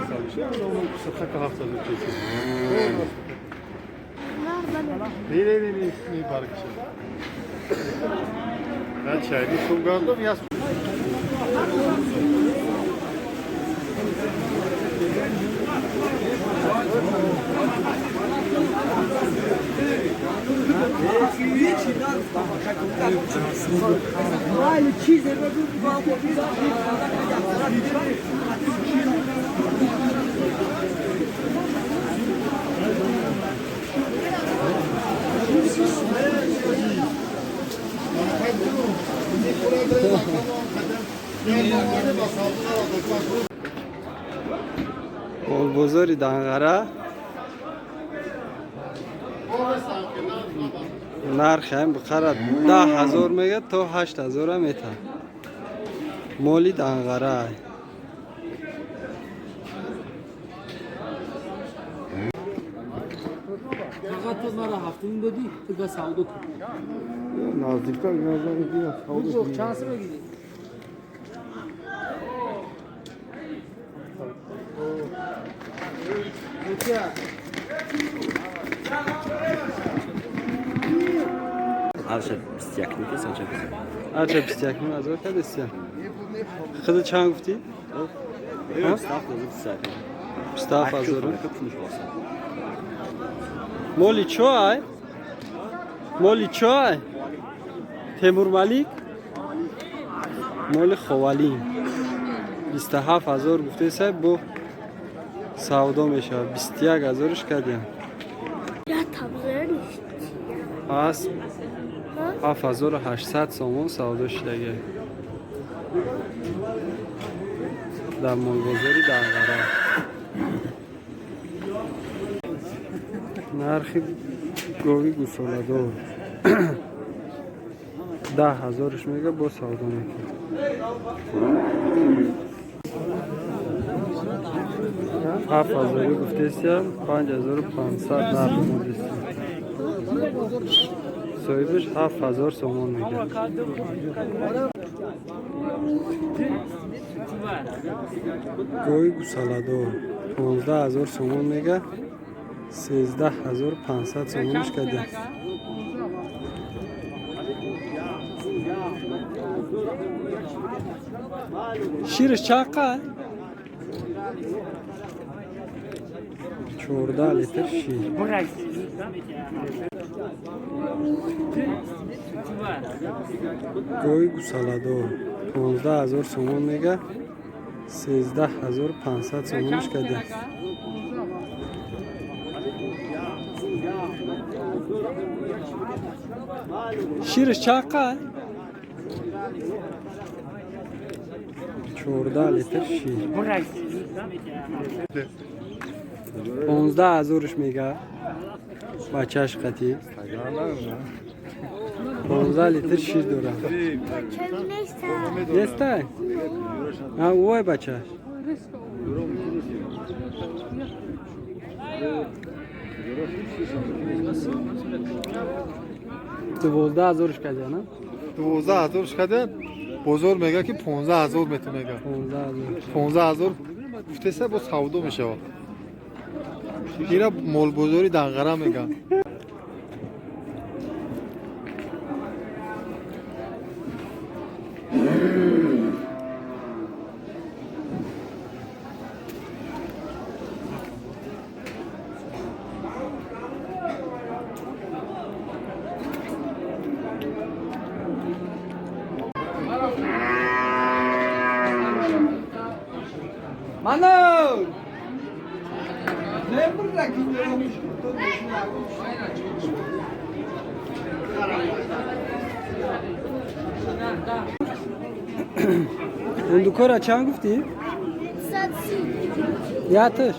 سالشه اون سخت که 7000 کیسه نه برکش نه چایی خوب گردم یا بزرگی دانغره نرخ هم بخرد 10,000 میگه تا 8,000 هم میتن مولی دانغره فقط تو مرا هفتم دادی تو سعودو نزدیکتر تو چانس بگیری Arşa istiyaklı ki sen çok güzel. Arça pistiyakmi az o kadar istiyan Kızı çan gufti? Evet, staff da güzel. Mustafa Azor'un Kapmış olsa. مولی چای؟ مولی چای؟ تیمور ملیک؟ مولی خوالی 27,000 گفته صاحب بو سودا میشه 21,000ش کردیم یا تبزر نیست پس 7,800 سومون سودا شده در مولبازاری دنغره نرخی گوی گوسالادور 10,000ش میگه با سودا میکنه 7,000 گفته استیم 5,500 نرخ موده استیم صاحبش 7,000 سومون میگه گوی گوسالادور 15,000 سومون میگه 13,500 سومونش کرده شیرش چقدر؟ 14 لیتر شیر گوی گوسالادور 15,000 سومون میگه 13,500 سومونش کرده شیرش چقدر؟ 14 لیتر شیر 15,000ش میگه بچهش قطعی 15 لیتر شیر داره نیسته؟ ها اوه بچهش 12,000ش کرده نه؟ 12,000ش کرده بزرگ میگه که 15,000 میتونه میگه 15,000 گفته سه با سودا میشه اینا مول بزرگی دنغره میگه Mano! Endukora çan gufti? Yatır.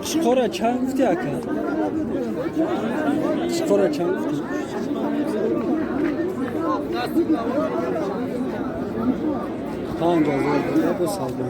Skora çan gufti aka. Skora çan gufti. 5,000 bu savdo.